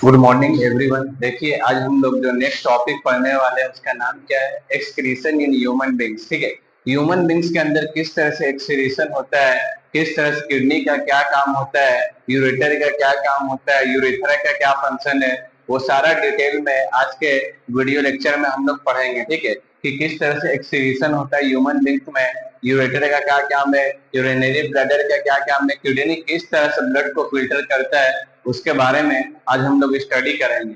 Good morning everyone. देखिए, आज हम लोग जो नेक्स्ट टॉपिक पढ़ने वाले हैं उसका नाम क्या है? Excretion in human beings. ठीक है, ह्यूमन बींग्स के अंदर किस तरह से एक्सक्रीशन होता है, किस तरह से किडनी का क्या काम होता है, यूरेटर का क्या काम होता है, यूरेथ्रा का क्या फंक्शन है, वो सारा डिटेल में आज के वीडियो लेक्चर में हम लोग पढ़ेंगे। ठीक है, कि किस तरह से एक्सक्रीशन होता है ह्यूमन बींग्स में, यूरेटर का क्या काम है, यूरिनरी ब्लैडर का क्या काम है, किडनी किस तरह से ब्लड को फिल्टर करता है, उसके बारे में आज हम लोग स्टडी करेंगे।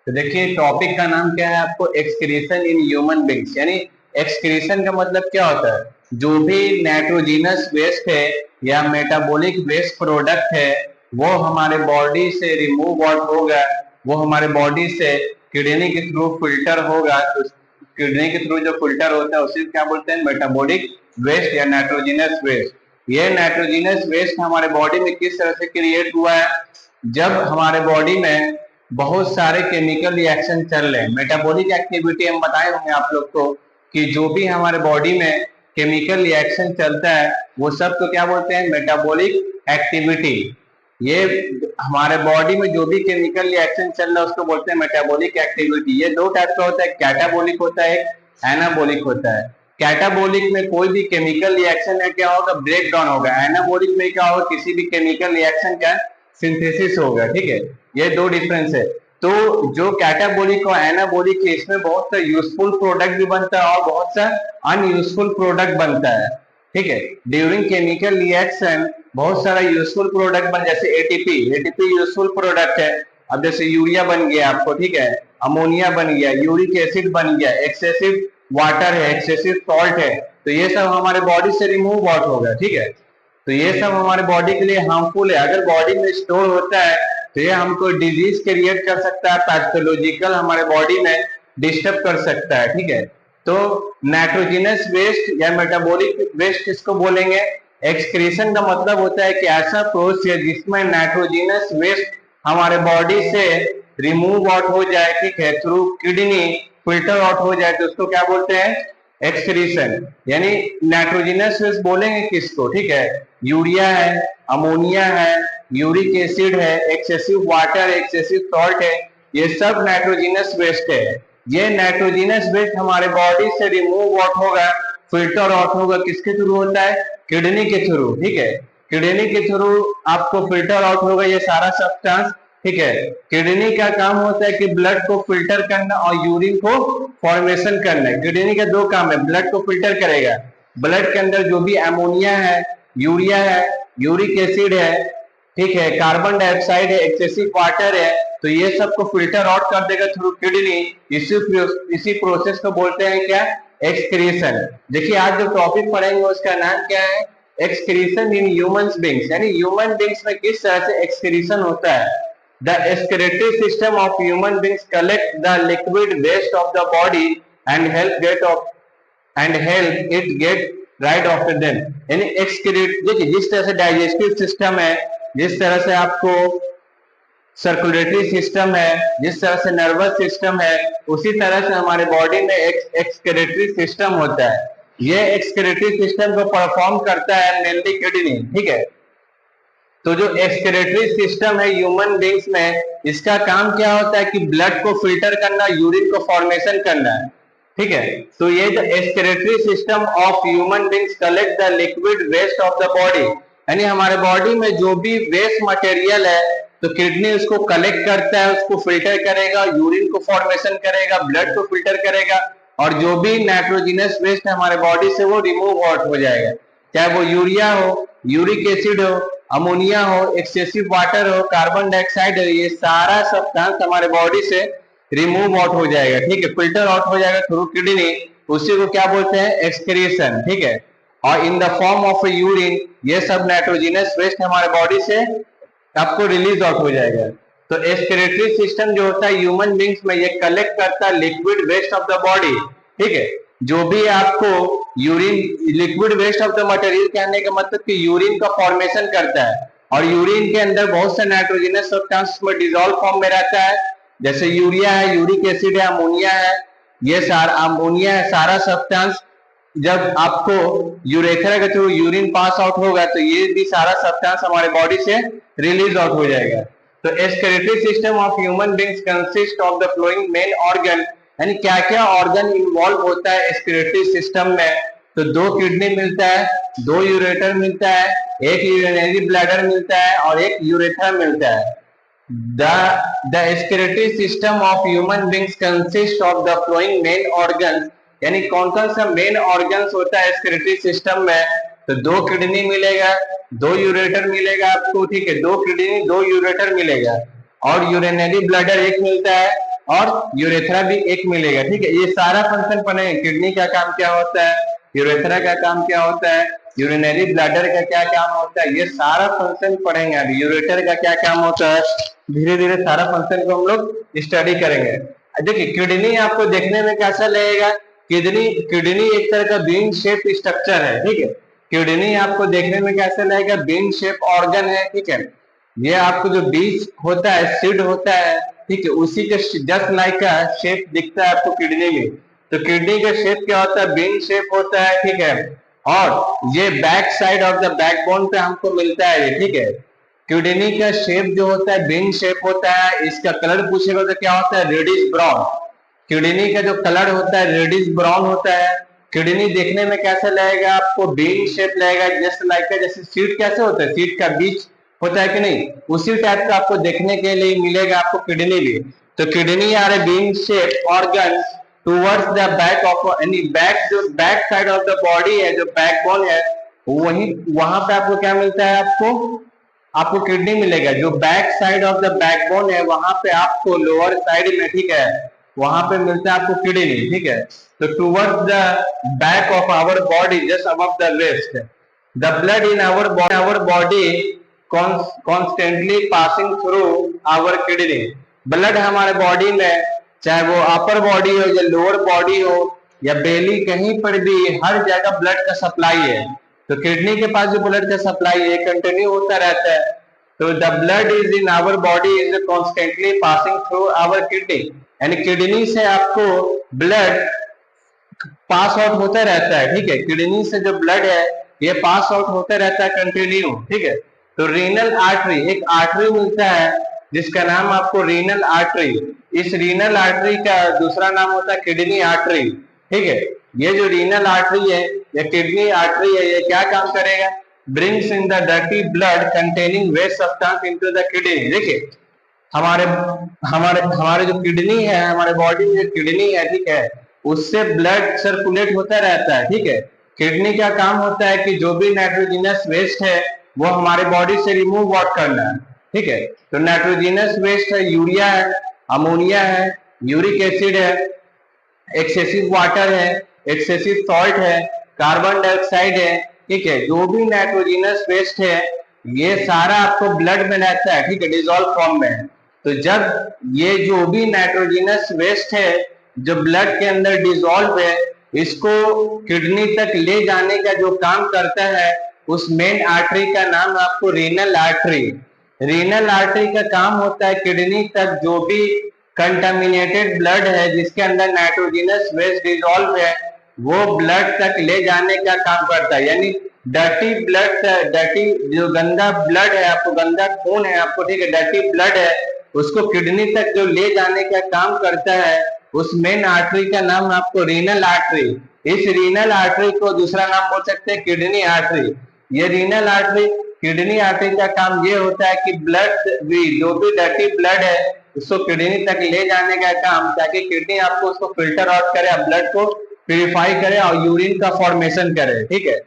तो देखिए, टॉपिक का नाम क्या है आपको? Excretion in human beings. यानी एक्सक्रीशन का मतलब क्या होता है? जो भी नाइट्रोजिनस वेस्ट है या मेटाबॉलिक वेस्ट प्रोडक्ट है, वो हमारे बॉडी से रिमूव आउट होगा, वो हमारे बॉडी से किडनी के थ्रू फिल्टर होगा। तो किडनी के थ्रू जो फिल्टर होता है उसे क्या बोलते हैं? मेटाबॉलिक वेस्ट या नाइट्रोजिनस वेस्ट। ये नाइट्रोजिनस वेस्ट हमारे बॉडी में किस तरह से क्रिएट हुआ है? जब हमारे बॉडी में बहुत सारे केमिकल रिएक्शन चल रहे हैं, मेटाबॉलिक एक्टिविटी हम बताए होंगे आप लोग को कि जो भी हमारे बॉडी में केमिकल रिएक्शन चलता है वो सब को क्या बोलते हैं? Metabolic activity. ये हमारे बॉडी में जो भी केमिकल रिएक्शन चल रहा है उसको बोलते हैं मेटाबॉलिक एक्टिविटी। ये दो टाइप का होता है, कैटाबॉलिक होता है, एनाबॉलिक होता है। कैटाबॉलिक में कोई भी केमिकल रिएक्शन है क्या होगा? ब्रेक डाउन होगा। एनाबॉलिक में क्या होगा? किसी भी केमिकल रिएक्शन का सिंथेसिस होगा। ठीक है, ये दो डिफरेंस है। तो जो कैटाबॉलिक और एनाबॉलिक है इसमें बहुत सा यूजफुल प्रोडक्ट भी बनता है और बहुत सा अनयूजफुल प्रोडक्ट बनता है। ठीक है, ड्यूरिंग केमिकल रिएक्शन बहुत सारा यूजफुल प्रोडक्ट बन, जैसे एटीपी। एटीपी यूजफुल प्रोडक्ट है। अब जैसे यूरिया बन गया आपको, ठीक है, अमोनिया बन गया, यूरिक एसिड बन गया, एक्सेसिव वाटर है, एक्सेसिव सॉल्ट है, तो ये सब हमारे बॉडी से रिमूव आउट होगा। ठीक है, तो ये सब हमारे बॉडी के लिए हार्मफुल है। अगर बॉडी में स्टोर होता है तो ये हमको डिजीज क्रिएट कर सकता है, पैथोलॉजिकल हमारे बॉडी में डिस्टर्ब कर सकता है। ठीक है, तो नाइट्रोजिनस वेस्ट या मेटाबॉलिक वेस्ट किसको बोलेंगे? एक्सक्रीशन का मतलब होता है कि ऐसा प्रोसेस जिसमें नाइट्रोजिनस वेस्ट हमारे बॉडी से रिमूव आउट हो जाए, ठीक है, थ्रू किडनी फिल्टर आउट हो जाए, तो उसको क्या बोलते हैं? एक्सक्रीशन। यानी नाइट्रोजिनस वेस्ट बोलेंगे किसको? ठीक है, यूरिया है, अमोनिया है, यूरिक एसिड है, एक्सेसिव वाटर, एक्सेसिव सॉल्ट है, ये सब नाइट्रोजिनस वेस्ट है। ये नाइट्रोजिनस वेस्ट हमारे बॉडी से रिमूव आउट होगा, फिल्टर आउट होगा। किसके थ्रू होता है? किडनी के थ्रू। ठीक है, किडनी के थ्रू आपको फिल्टर आउट होगा ये सारा सब्सटेंस। ठीक है, किडनी का काम होता है कि ब्लड को फिल्टर करना और यूरिन को फॉर्मेशन करना है। किडनी का दो काम है, ब्लड को फिल्टर करेगा, ब्लड के अंदर जो भी अमोनिया है, यूरिया है, यूरिक एसिड है, ठीक है, कार्बन डाइऑक्साइड है, एक्सेसिव वाटर है, तो ये सबको फिल्टर आउट कर देगा थ्रू किडनी। इसी प्रोसेस को बोलते हैं क्या? एक्सक्रीशन। देखिए, आज जो टॉपिक पढ़ेंगे उसका नाम क्या है? Excretion in human beings. यानी ह्यूमन बींग्स में किस तरह से एक्सक्रीशन होता है। The excretory system of human beings collect the liquid waste of the body and help it get right after them। यानी एक्सक्रीट, देखिए जिस तरह से डाइजेस्टिव सिस्टम है, जिस तरह से आपको सर्कुलेटरी सिस्टम है, जिस तरह से नर्वस सिस्टम है, उसी तरह से हमारे बॉडी में एक एक्सक्रीटरी सिस्टम होता है। ये एक्सक्रीटरी सिस्टम को परफॉर्म करता है मेनली किडनी। ठीक है, तो जो एक्सक्रीटरी सिस्टम है ह्यूमन बींग्स में, इसका काम क्या होता है कि ब्लड को फिल्टर करना, यूरिन को फॉर्मेशन करना है। ठीक है, तो ये जो excretory system of human beings collect the liquid waste of the body. यानी हमारे बॉडी में जो भी वेस्ट मटेरियल है तो किडनी उसको कलेक्ट करता है, उसको फिल्टर करेगा, यूरिन को फॉर्मेशन करेगा, ब्लड को फिल्टर करेगा, और जो भी नाइट्रोजिनस वेस्ट है हमारे बॉडी से वो रिमूव आउट हो जाएगा। चाहे वो यूरिया हो, यूरिक एसिड हो, अमोनिया हो, एक्सेसिव वाटर हो, कार्बन डाइऑक्साइड हो, ये सारा सब्सटेंस हमारे बॉडी से रिमूव आउट हो जाएगा। ठीक है, फिल्टर आउट हो जाएगा थ्रू किडनी, उसी को क्या बोलते हैं? एक्सक्रीशन। ठीक है, और इन द फॉर्म ऑफ यूरिन ये सब नाइट्रोजिनस वेस्ट हमारे बॉडी से आपको रिलीज आउट हो जाएगा। तो एक्सक्रीटरी सिस्टम जो होता है ह्यूमन बींग्स में, ये कलेक्ट करता है liquid waste of the body. ठीक है, जो भी आपको urine, liquid waste of the material कहने का मतलब कि यूरिन का फॉर्मेशन करता है, और यूरिन के अंदर बहुत से नाइट्रोजनस सब्सटेंस में डिसॉल्व फॉर्म में रहता है, जैसे यूरिया है, यूरिक एसिड है, अमोनिया है, ये सारा अमोनिया है, सारा सब्सटेंस जब आपको यूरेथ्रा के थ्रू यूरिन पास आउट होगा तो ये भी सारा सब्सटेंस हमारे बॉडी से रिलीज आउट हो जाएगा। तो excretory system of human beings consist of the flowing main organ, यानी क्या क्या ऑर्गन इन्वॉल्व होता है एक्सक्रीटरी सिस्टम में। तो 2 किडनी मिलता है, 2 यूरेटर मिलता है, एक यूरिनरी ब्लैडर मिलता है और एक यूरेथ्रा मिलता है। The excretory system of human beings consists of the flowing main organs, यानी कौन कौन सा मेन ऑर्गन्स होता है एक्सक्रीटरी सिस्टम में। तो 2 किडनी मिलेगा, 2 यूरेटर मिलेगा आपको, ठीक है, 2 किडनी 2 यूरेटर मिलेगा और यूरिनरी ब्लैडर एक मिलता है और यूरेथ्रा भी एक मिलेगा, ठीक है। ये सारा फंक्शन पढ़ेंगे, किडनी का काम क्या होता है, यूरेथ्रा का काम क्या होता है, यूरिनरी ब्लैडर का क्या काम होता है, ये सारा फंक्शन पढ़ेंगे। अभी यूरेटर का क्या काम होता है, धीरे धीरे सारा फंक्शन को हम लोग स्टडी करेंगे। देखिए किडनी आपको देखने में कैसा लगेगा, किडनी एक तरह का बीन शेप स्ट्रक्चर है, ठीक है। किडनी आपको देखने में कैसा लगेगा, बीन शेप ऑर्गन है, ठीक है। ये आपको जो बीज होता है, सीड होता है, ठीक है, उसी के जस्ट लाइक का शेप दिखता है आपको किडनी में। तो किडनी का शेप क्या होता है, बीन शेप होता है, ठीक है। और ये back side of the backbone पे हमको मिलता है ये, ठीक है। किडनी का शेप जो होता है बीन शेप होता है। इसका कलर पूछेगा तो क्या होता है, रेडिश ब्राउन। किडनी का जो कलर होता है रेडिश ब्राउन होता है। किडनी देखने में कैसा लगेगा आपको, बीन शेप लगेगा, जस्ट लाइक का जैसे सीड कैसे होता है, सीड का बीज होता है कि नहीं, उसी टाइप का आपको देखने के लिए मिलेगा आपको किडनी भी। तो kidney are a bean shape organ towards the back of, यानी बैक जो back side of the body है, जो बैकबोन है, वही वहां पे आपको क्या मिलता है, आपको किडनी मिलेगा। जो back side of the backbone है वहां पे आपको लोअर साइड में, ठीक है, वहां पे मिलता है आपको किडनी, ठीक है। तो towards the back of our body just above the waist, the blood in our body constantly passing through our kidney. Blood हमारे बॉडी में, चाहे वो अपर बॉडी हो या लोअर बॉडी हो या बेली, कहीं पर भी हर जगह ब्लड का सप्लाई है। तो किडनी के पास जो ब्लड का सप्लाई है कंटिन्यू होता रहता है। तो the blood is in our body is constantly passing through our kidney, यानी किडनी से आपको ब्लड पास आउट होता रहता है, ठीक है। किडनी से जो ब्लड है ये पास आउट होता रहता है कंटिन्यू, ठीक है। तो रीनल आर्टरी, एक आर्टरी मिलता है जिसका नाम आपको रीनल आर्टरी। इस रीनल आर्टरी का दूसरा नाम होता है किडनी आर्टरी, ठीक है। ये जो रीनल आर्टरी है या किडनी आर्टरी है, ये क्या काम करेगा, brings in the dirty blood containing waste substance into the kidney. देखिए हमारे हमारे हमारे जो किडनी है, हमारे बॉडी में जो किडनी है, ठीक है, उससे ब्लड सर्कुलेट होता रहता है, ठीक है। किडनी का काम होता है कि जो भी नाइट्रोजनस वेस्ट है वो हमारे बॉडी से रिमूव आउट करना है, ठीक है। तो नाइट्रोजनस वेस्ट है, यूरिया है, अमोनिया है, यूरिक एसिड है, एक्सेसिव वाटर है, एक्सेसिव सॉल्ट है, कार्बन डाइऑक्साइड है, ठीक है। जो भी नाइट्रोजनस वेस्ट है ये सारा आपको ब्लड में रहता है, ठीक है, डिजोल्व फॉर्म में। तो जब ये जो भी नाइट्रोजनस वेस्ट है जो ब्लड के अंदर डिजोल्व है, इसको किडनी तक ले जाने का जो काम करता है उस मेन आर्टरी का नाम आपको रीनल आर्टरी। रीनल आर्टरी का काम होता है किडनी तक जो भी कंटामिनेटेड ब्लड है जिसके अंदर नाइट्रोजनस वेस्ट डिजोल्व है वो ब्लड तक ले जाने का काम करता है। यानी डर्टी ब्लड, डर्टी जो गंदा ब्लड है आपको, गंदा खून है आपको, ठीक है, डर्टी ब्लड है, उसको किडनी तक जो ले जाने का काम करता है उस मेन आर्टरी का नाम आपको रीनल आर्टरी। इस रीनल आर्टरी को दूसरा नाम बोल सकते हैं किडनी आर्टरी। ये रीनल आर्टरी, किडनी आर्टरी का काम ये होता है कि ब्लड भी, जो भी डर्टी ब्लड है उसको किडनी तक ले जाने का काम, ताकि किडनी आपको उसको फिल्टर आउट करे, ब्लड को प्यूरिफाई करे और यूरिन का फॉर्मेशन करे, ठीक है।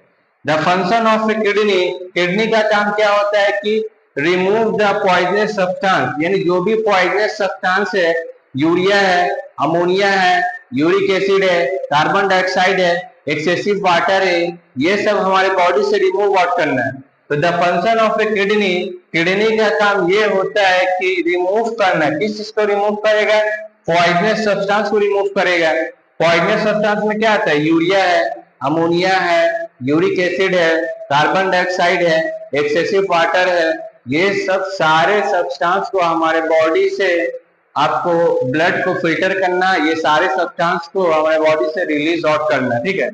The function of kidney, kidney का काम क्या होता है कि रिमूव द पॉइजनस सब्सटेंस, यानी जो भी पॉइजनस सब्सटेंस है, यूरिया है, अमोनिया है, यूरिक एसिड है, कार्बन डाइऑक्साइड है, एक्सेसिव वाटर है, ये सब हमारे बॉडी से रिमूव आउट करना है। तो the function of A kidney, kidney का काम ये होता है कि रिमूव करना। किस चीज को रिमूव करेगा, पॉइजनस सब्सटेंस को रिमूव करेगा। पॉइजनस सब्सटेंस में क्या आता है, यूरिया है, अमोनिया है, यूरिक एसिड है, कार्बन डाइऑक्साइड है, एक्सेसिव वाटर है, ये सब सारे सब्सटेंस को हमारे बॉडी से आपको ब्लड को फिल्टर करना, ये सारे सब्सटेंस को हमारे बॉडी से रिलीज आउट करना, ठीक है।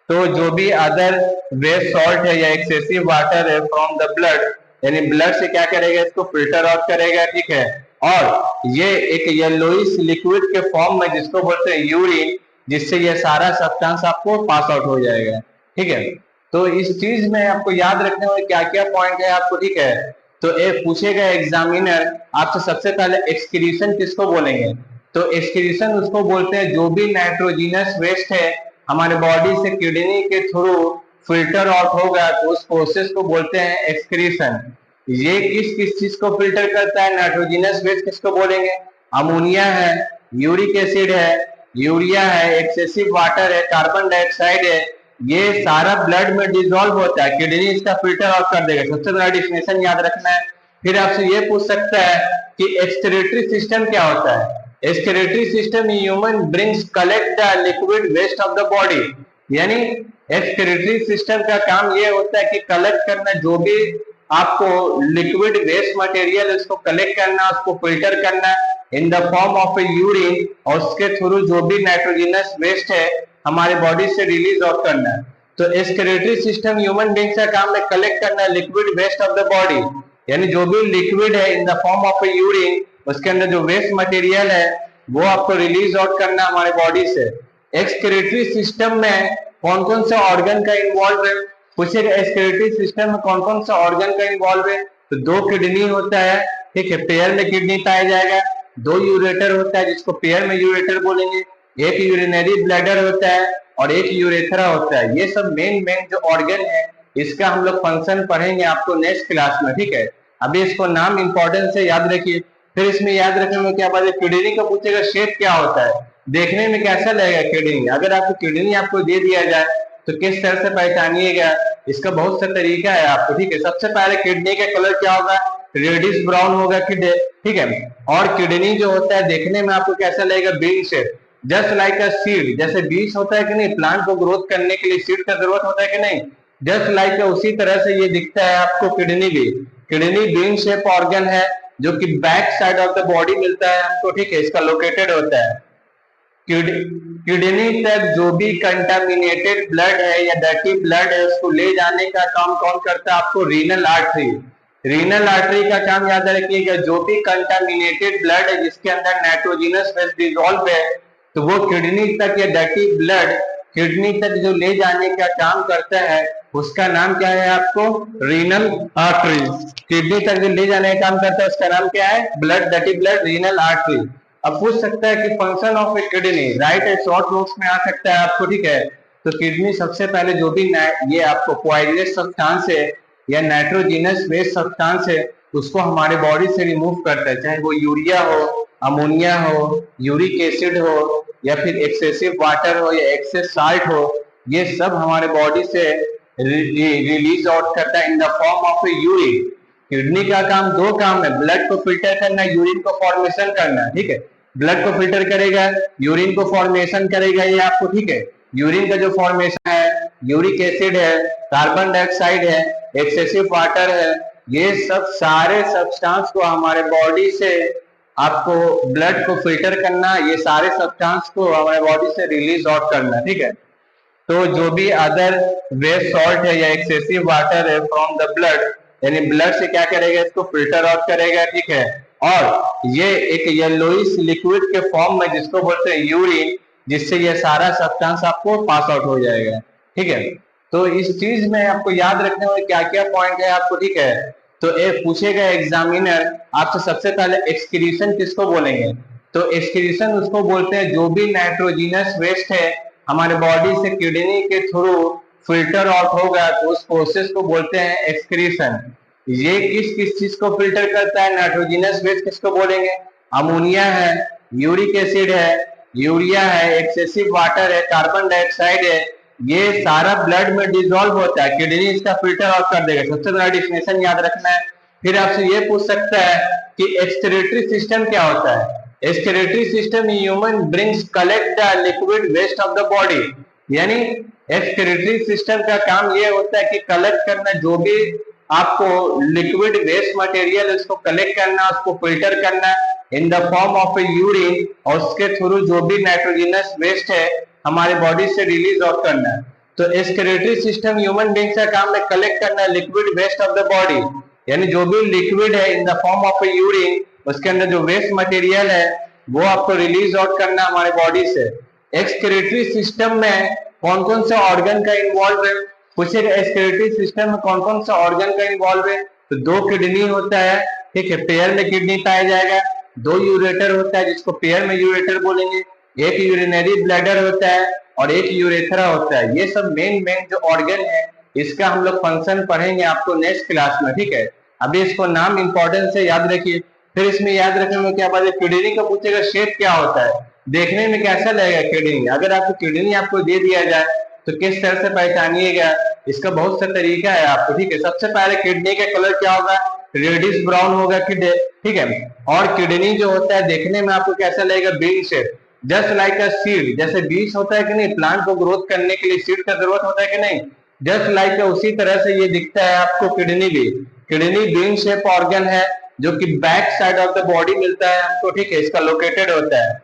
तो जो भी अदर वेस्ट सॉल्ट है या एक्सेसिव वाटर है फ्रॉम द ब्लड, यानी ब्लड से क्या करेगा, इसको फिल्टर आउट करेगा, ठीक है। और ये एक येलोइश लिक्विड के फॉर्म में जिसको बोलते हैं यूरिन, जिससे ये सारा सब्सटेंस आपको पास आउट हो जाएगा, ठीक है। तो इस चीज में आपको याद रखने में क्या क्या पॉइंट है आपको, ठीक है। तो एक पूछेगा एग्जामिनर आपसे सबसे पहले एक्सक्रीशन किसको बोलेंगे, तो एक्सक्रीशन उसको बोलते हैं जो भी नाइट्रोजिनस वेस्ट है हमारे बॉडी से किडनी के थ्रू फिल्टर आउट होगा, तो उस प्रोसेस को बोलते हैं एक्सक्रीशन। ये किस किस चीज को फिल्टर करता है, नाइट्रोजिनस वेस्ट किसको बोलेंगे, अमोनिया है, यूरिक एसिड है, यूरिया है, एक्सेसिव वाटर है, कार्बन डाइऑक्साइड है, ये सारा ब्लड में डिजोल्व होता है, किडनी इसका फिल्टर आउट कर देगा। सबसे बड़ा डेफिनेशन याद रखना है। फिर आपसे ये पूछ सकता है कि एक्सक्रीटरी सिस्टम क्या होता है। Excretory system human beings collect the liquid waste of the body, यानी एक्सक्रीटरी सिस्टम का काम ये होता है कि कलेक्ट करना, जो भी आपको लिक्विड वेस्ट मटेरियल उसको कलेक्ट करना, उसको फिल्टर करना इन the form of a urine, और उसके थ्रू जो भी नाइट्रोजिनस वेस्ट है हमारे बॉडी से रिलीज आउट करना है। तो एक्सक्रीटरी सिस्टम ह्यूमन बीइंग का काम है कलेक्ट करना liquid waste of the body, यानी जो भी लिक्विड है in the form of a urine, उसके अंदर जो वेस्ट मटेरियल है वो आपको रिलीज आउट करना हमारे बॉडी से। एक्सक्रीटरी सिस्टम में कौन कौन सा ऑर्गन का इन्वॉल्व है, पूछेगा एक्सक्रीटरी सिस्टम में कौन कौन सा ऑर्गन का इन्वॉल्व है, तो 2 किडनी होता है, ठीक है, पेयर में किडनी पाया जाएगा, 2 यूरेटर होता है जिसको पेयर में यूरेटर बोलेंगे, एक यूरिनरी ब्लैडर होता है और एक यूरेथ्रा होता है। ये सब मेन जो ऑर्गन है इसका हम लोग फंक्शन पढ़ेंगे आपको नेक्स्ट क्लास में, ठीक है। अभी इसको नाम इंपॉर्टेंस से याद रखिए। फिर इसमें याद रखने में क्या बात है, किडनी का पूछेगा शेप क्या होता है, देखने में कैसा लगेगा किडनी, अगर आपको किडनी आपको दे दिया जाए तो किस तरह से पहचानिएगा, इसका बहुत सा तरीका है आपको, ठीक है। सबसे पहले किडनी का कलर क्या होगा, रेडिश ब्राउन होगा, ठीक है। और किडनी जो होता है देखने में आपको कैसा लगेगा, bean shape, just like a seed, जैसे बीज होता है कि नहीं, प्लांट को ग्रोथ करने के लिए सीड का जरूरत होता है कि नहीं, जस्ट लाइक उसी तरह से ये दिखता है आपको किडनी भी। किडनी बीन शेप ऑर्गन है जो कि back side of the body मिलता है हमको, ठीक है, इसका लोकेटेड होता है। किडनी तक जो भी कंटामिनेटेड ब्लड है या डर्टी ब्लड है उसको ले जाने का काम कौन करता है, आपको रीनल आर्टरी। रीनल आर्टरी का काम याद रखिएगा, जो भी कंटामिनेटेड ब्लड है जिसके अंदर नाइट्रोजिनस वेस्ट डिसॉल्व है, तो वो किडनी तक या डर्टी ब्लड किडनी तक जो ले जाने का काम करता है उसका नाम क्या है आपको, रीनल आर्टरी। किडनी तक जो ले जाने का काम करता है उसका नाम क्या है, blood, dirty blood, renal artery. अब पूछ सकता है कि function of A kidney, right है, शॉर्ट नोट्स में आ सकता है आपको, ठीक है। तो किडनी सबसे पहले जो भी ये आपको कोएगुलेट सब्सटेंस है या नाइट्रोजिनस वेस्ट सब्सटेंस है उसको हमारे बॉडी से रिमूव करता है, चाहे वो यूरिया हो, अमोनिया हो, यूरिक एसिड हो, या फिर एक्सेसिव वाटर हो या एक्सेस साल्ट हो, ये सब हमारे बॉडी से रिलीज आउट करता है in the form of a urine. Kidney का काम 2 काम है, ब्लड को फिल्टर करना, यूरिन को फॉर्मेशन करना, ठीक है। ब्लड को फिल्टर करेगा, यूरिन को फॉर्मेशन करेगा ये आपको, ठीक है। यूरिन का जो फॉर्मेशन है, यूरिक एसिड है, कार्बन डाइऑक्साइड है, एक्सेसिव वाटर है, ये सब सारे सब्सटेंस को हमारे बॉडी से आपको ब्लड को फिल्टर करना, ये सारे सब्सटेंस को हमारे बॉडी से रिलीज आउट करना, ठीक है। तो जो भी अदर वेस्ट सॉल्ट है या एक्सेसिव वाटर है फ्रॉम द ब्लड, यानी ब्लड से क्या करेगा, इसको फिल्टर आउट करेगा, ठीक है। और ये एक येलोइश लिक्विड के फॉर्म में जिसको बोलते हैं यूरिन, जिससे ये सारा सब्सटेंस आपको पास आउट हो जाएगा, ठीक है। तो इस चीज में आपको याद रखने में क्या क्या पॉइंट है आपको, ठीक है। तो एक पूछेगा एग्जामिनर आपसे सबसे पहले एक्सक्रीशन किसको बोलेंगे, तो एक्सक्रीशन उसको बोलते हैं जो भी नाइट्रोजिनस वेस्ट है हमारे बॉडी से किडनी के थ्रू फिल्टर आउट होगा, तो उस प्रोसेस को बोलते हैं एक्सक्रीशन। ये किस किस चीज को फिल्टर करता है, नाइट्रोजिनस वेस्ट किसको बोलेंगे, अमोनिया है, यूरिक एसिड है, यूरिया है, एक्सेसिव वाटर है, कार्बन डाइऑक्साइड है, ये सारा ब्लड में डिसॉल्व होता है, किडनी इसका फिल्टर आउट कर देगा। सबसे बड़ा डेफिनेशन याद रखना है। फिर आपसे ये पूछ सकता है कि एक्सक्रीटरी सिस्टम क्या होता है। Excretory system human beings collect the liquid waste of the body, यानी एक्सक्रीटरी सिस्टम का काम ये होता है कि कलेक्ट करना, जो भी आपको लिक्विड वेस्ट मटेरियल उसको कलेक्ट करना, उसको फिल्टर करना इन the form of a urine, और उसके थ्रू जो भी नाइट्रोजिनस वेस्ट है हमारे बॉडी से रिलीज आउट करना है। तो एक्सक्रीटरी सिस्टम ह्यूमन बीइंग का काम है कलेक्ट करना liquid waste of the body, यानी जो भी लिक्विड है in the form of urine, उसके अंदर जो वेस्ट मटेरियल है वो आपको रिलीज आउट करना हमारे बॉडी से। एक्सक्रीटरी सिस्टम में कौन कौन सा ऑर्गन का इन्वॉल्व है, पूछेगा एक्सक्रीटरी सिस्टम में कौन कौन सा ऑर्गन का इन्वॉल्व है, तो 2 किडनी होता है, ठीक है, पेयर में किडनी पाया जाएगा, 2 यूरेटर होता है जिसको पेयर में यूरेटर बोलेंगे, एक यूरिनरी ब्लैडर होता है और एक यूरेथ्रा होता है। ये सब मेन जो ऑर्गन है, इसका हम लोग फंक्शन पढ़ेंगे आपको नेक्स्ट क्लास में, ठीक है। अभी इसको नाम इंपॉर्टेंस से याद रखिए। फिर इसमें याद रखने में क्या बात है, किडनी का पूछेगा शेप क्या होता है, देखने में कैसा लगेगा किडनी, अगर आपको किडनी आपको दे दिया जाए तो किस तरह से पहचानिएगा, इसका बहुत सा तरीका है आपको, ठीक है। सबसे पहले किडनी का कलर क्या होगा, रेडिश ब्राउन होगा, ठीक है। और किडनी जो होता है देखने में आपको कैसा लगेगा, bean shape, just like a seed, जैसे बीज होता है कि नहीं, प्लांट को ग्रोथ करने के लिए सीड का जरूरत होता है कि नहीं, जस्ट लाइक उसी तरह से ये दिखता है आपको किडनी भी। किडनी बीन शेप ऑर्गन है जो कि back side of the body मिलता है हमको, ठीक है, इसका लोकेटेड होता है।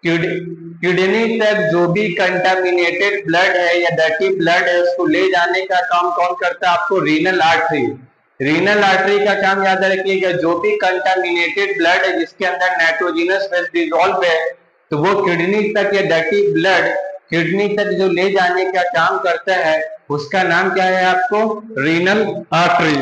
किडनी तक जो भी कंटामिनेटेड ब्लड है या डर्टी ब्लड है उसको ले जाने का काम कौन करता है, आपको रीनल आर्टरी। रीनल आर्टरी का काम याद रखिएगा, जो भी कंटामिनेटेड ब्लड है जिसके अंदर नाइट्रोजनस बेस डिसॉल्व है, तो वो किडनी तक या डर्टी ब्लड किडनी तक जो ले जाने का काम करता है उसका नाम क्या है, आपको रीनल आर्टरी।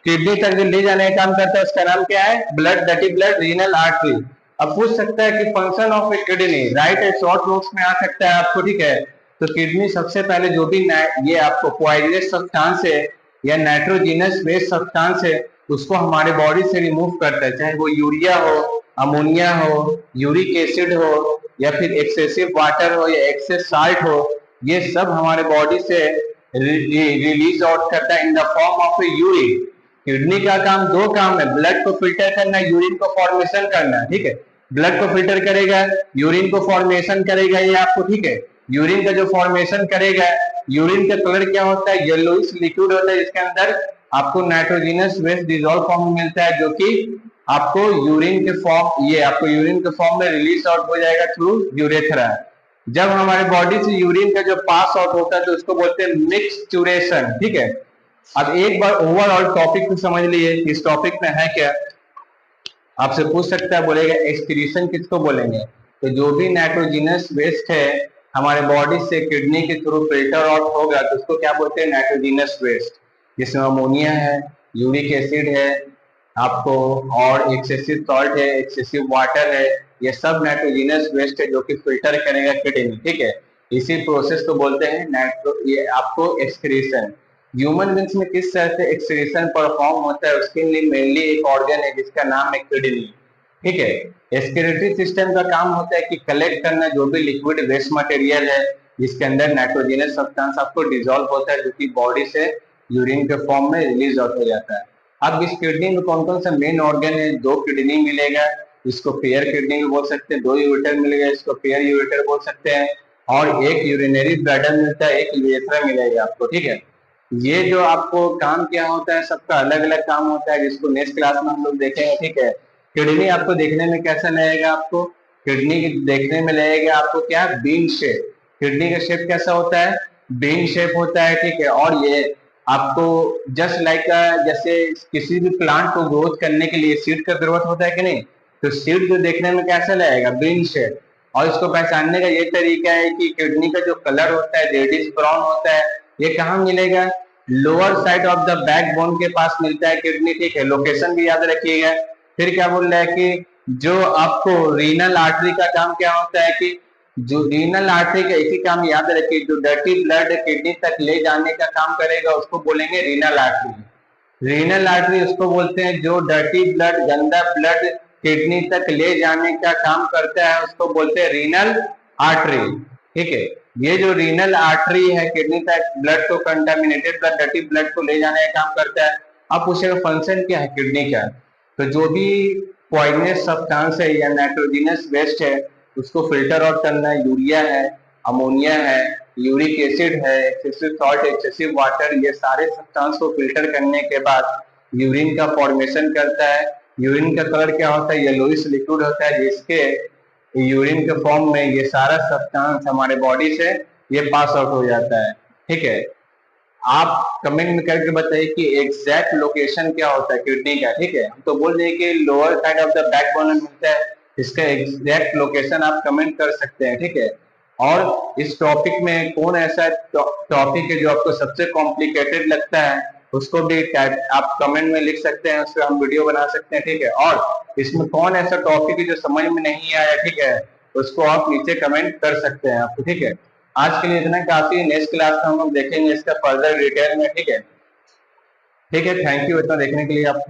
किडनी तक जो ले जाने का काम करता है उसका नाम क्या है, blood, dirty blood, renal artery. अब पूछ सकता है कि function of A kidney, right है, शॉर्ट नोट्स में आ सकता है आपको, ठीक है। तो किडनी सबसे पहले जो भी ये आपको कोएगुलेट सब्सटेंस है या नाइट्रोजनस बेस सब्सटेंस है उसको हमारे बॉडी से रिमूव करता है, चाहे वो यूरिया हो, अमोनिया हो, यूरिक एसिड हो, या फिर एक्सेसिव वाटर हो या एक्सेस साल्ट हो, ये सब हमारे बॉडी से रिलीज आउट करता है in the form of urine. Kidney का काम 2 काम है, ब्लड को फिल्टर करना, यूरिन को फॉर्मेशन करना, ठीक है। ब्लड को फिल्टर करेगा, यूरिन को फॉर्मेशन करेगा ये आपको, ठीक है। यूरिन का जो फॉर्मेशन करेगा, यूरिन का कलर क्या होता है, येलोइश लिक्विड होता है जिसके अंदर आपको नाइट्रोजनस बेस डिसॉल्व फॉर्म में मिलता है, जो कि आपको यूरिन के फॉर्म, ये आपको यूरिन के फॉर्म में रिलीज आउट हो जाएगा थ्रू यूरेथ्रा। जब हमारे बॉडी से यूरिन का जो पास आउट होता है तो उसको बोलते हैं मिक्सचुरेशन, ठीक है। अब एक बार ओवरऑल टॉपिक को समझ लिए, इस टॉपिक में है क्या, आपसे पूछ सकता है, बोलेगा एक्सक्रीशन किसको बोलेंगे, तो जो भी नाइट्रोजनस वेस्ट है हमारे बॉडी से किडनी के थ्रू फिल्टर आउट होगा तो उसको क्या बोलते हैं, नाइट्रोजनस वेस्ट, जिसमें अमोनिया है, यूरिक एसिड है आपको, और एक्सेसिव सॉल्ट है, एक्सेसिव वाटर है, ये सब नाइट्रोजनस वेस्ट है जो कि फिल्टर करेगा किडनी, ठीक है। इसी प्रोसेस को बोलते हैं ये आपको एक्सक्रीशन। ह्यूमन बींग्स में किस तरह से एक्सक्रीशन परफॉर्म होता है उसके लिए मेनली एक ऑर्गन है जिसका नाम है किडनी, ठीक है। एक्सक्रीटरी सिस्टम का काम होता है कि कलेक्ट करना जो भी लिक्विड वेस्ट मटेरियल है जिसके अंदर नाइट्रोजनस सब्सटेंस आपको डिसॉल्व होता है, जो कि बॉडी से यूरिन के फॉर्म में रिलीज आउट हो जाता है। अब इस किडनी में कौन कौन सा मेन ऑर्गन है, 2 किडनी मिलेगा, इसको पेयर किडनी भी बोल सकते हैं, 2 यूरेटर मिलेगा, इसको पेयर यूरेटर बोल सकते हैं, और एक यूरिनरी ब्लैडर मिलता है, एक यूरेथ्रा मिलेगा आपको, ठीक है। ये जो आपको काम क्या होता है, सबका अलग अलग काम होता है जिसको नेक्स्ट क्लास में हम लोग देखेंगे, ठीक है। किडनी आपको देखने में कैसा लगेगा, आपको किडनी देखने में लगेगा आपको क्या, बीन शेप। किडनी का शेप कैसा होता है, बीन शेप होता है, ठीक है। और ये आपको जस्ट लाइक जैसे किसी भी प्लांट को ग्रोथ करने के लिए सीड का जरूरत होता है कि नहीं, तो सीड जो देखने में कैसा लगेगा, बीन शेप। और इसको पहचानने का ये तरीका है कि किडनी का जो कलर होता है रेडिश ब्राउन होता है, ये कहाँ मिलेगा, lower side of the backbone के पास मिलता है किडनी, ठीक है। लोकेशन भी याद रखिएगा। फिर क्या बोल रहा है कि जो आपको रीनल आर्टरी का काम क्या होता है, कि जो रीनल आर्टरी का एक ही काम याद रखिए, जो डर्टी ब्लड किडनी तक ले जाने का काम करेगा उसको बोलेंगे रीनल आर्टरी। रीनल आर्टरी उसको बोलते हैं जो डर्टी ब्लड, गंदा ब्लड किडनी तक ले जाने का काम करता है उसको बोलते हैं रीनल आर्टरी, ठीक है। ये जो रीनल आर्टरी है किडनी तक ब्लड को, कंटामिनेटेड ब्लड, डर्टी ब्लड को ले जाने का काम करता है। अब पूछेगा फंक्शन क्या है किडनी का, तो जो भी पॉइजनस सब्सटेंस है या नाइट्रोजनस वेस्ट है उसको फिल्टर आउट करना है, यूरिया है, अमोनिया है, यूरिक एसिड है, एक्सेसिव सॉल्ट, एक्सेसिव वाटर, ये सारे सब्सटेंस को फिल्टर करने के बाद यूरिन का फॉर्मेशन करता है। यूरिन का कलर क्या होता है, येलोइश लिक्विड होता है, जिसके यूरिन के फॉर्म में ये सारा सब्सटेंस हमारे बॉडी से ये पास आउट हो जाता है, ठीक है। आप कमेंट में करके बताइए कि एग्जैक्ट लोकेशन क्या होता है किडनी का, ठीक है। हम तो बोल दें कि lower side of the backbone में मिलता है, इसका एग्जैक्ट लोकेशन आप कमेंट कर सकते हैं, ठीक है। और इस टॉपिक में कौन ऐसा टॉपिक है जो आपको सबसे कॉम्प्लिकेटेड लगता है, उसको भी आप कमेंट में लिख सकते हैं, उससे हम वीडियो बना सकते हैं, ठीक है। और इसमें कौन ऐसा टॉपिक है जो समझ में नहीं आया, ठीक है, उसको आप नीचे कमेंट कर सकते हैं आपको, ठीक है। आज के लिए इतना काफी, नेक्स्ट क्लास में हम लोग देखेंगे इसका फर्दर डिटेल में, ठीक है। ठीक है, थैंक यू इतना देखने के लिए आप